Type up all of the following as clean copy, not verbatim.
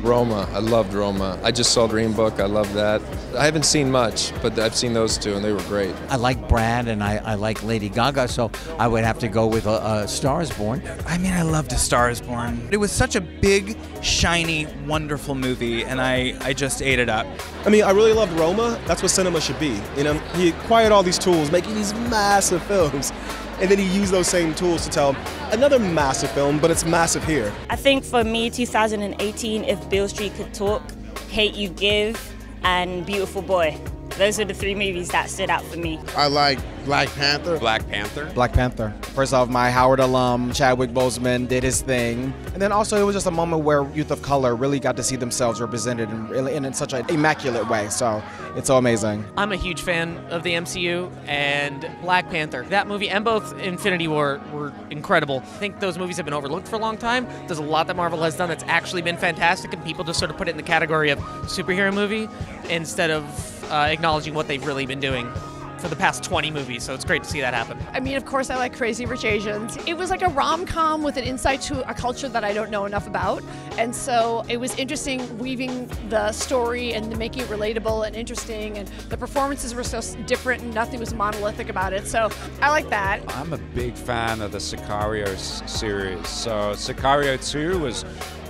Roma. I loved Roma. I just saw Green Book. I love that. I haven't seen much, but I've seen those two, and they were great. I like Brad, and I like Lady Gaga, so I would have to go with a Star is Born. I mean, I loved A Star is Born. It was such a big, shiny, wonderful movie, and I just ate it up. I mean, I really loved Roma. That's what cinema should be. You know, he acquired all these tools, making these massive films. And then he used those same tools to tell another massive film, but it's massive here. I think for me, 2018, If Beale Street Could Talk, Hate You Give, and Beautiful Boy. Those are the three movies that stood out for me. I like Black Panther. Black Panther. Black Panther. First off, my Howard alum, Chadwick Boseman, did his thing. And then also it was just a moment where youth of color really got to see themselves represented in such an immaculate way. So it's so amazing. I'm a huge fan of the MCU and Black Panther. That movie and both Infinity War were incredible. I think those movies have been overlooked for a long time. There's a lot that Marvel has done that's actually been fantastic, and people just sort of put it in the category of superhero movie instead of acknowledging what they've really been doing for the past 20 movies, so it's great to see that happen. I mean, of course, I like Crazy Rich Asians. It was like a rom-com with an insight to a culture that I don't know enough about, and so it was interesting weaving the story and making it relatable and interesting, and the performances were so different and nothing was monolithic about it, so I like that. I'm a big fan of the Sicario series. So Sicario 2 was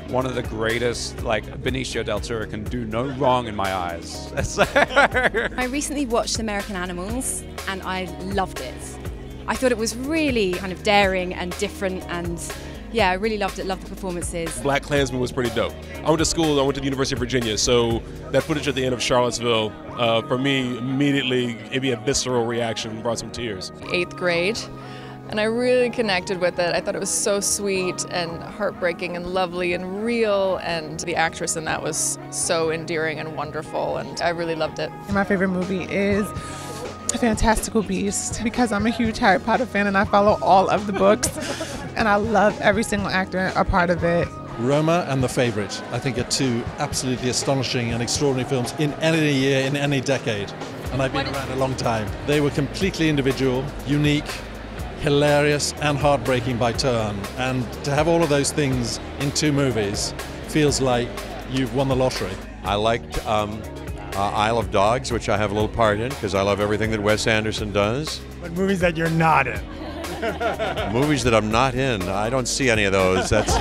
one of the greatest. Like, Benicio del Toro can do no wrong in my eyes. I recently watched American Animals and I loved it. I thought it was really kind of daring and different, and yeah, I really loved it, loved the performances. Black Klansman was pretty dope. I went to school, I went to the University of Virginia, so that footage at the end of Charlottesville, for me, immediately, it'd be a visceral reaction, brought some tears. 8th grade. And I really connected with it. I thought it was so sweet and heartbreaking and lovely and real, and the actress in that was so endearing and wonderful, and I really loved it. My favorite movie is Fantastical Beasts, because I'm a huge Harry Potter fan and I follow all of the books, and I love every single actor a part of it. Roma and The Favourite, I think, are two absolutely astonishing and extraordinary films in any year, in any decade. And I've been around a long time. They were completely individual, unique, hilarious and heartbreaking by turn, and to have all of those things in two movies feels like you've won the lottery. I liked Isle of Dogs, which I have a little part in because I love everything that Wes Anderson does. But movies that you're not in. Movies that I'm not in, I don't see any of those. That's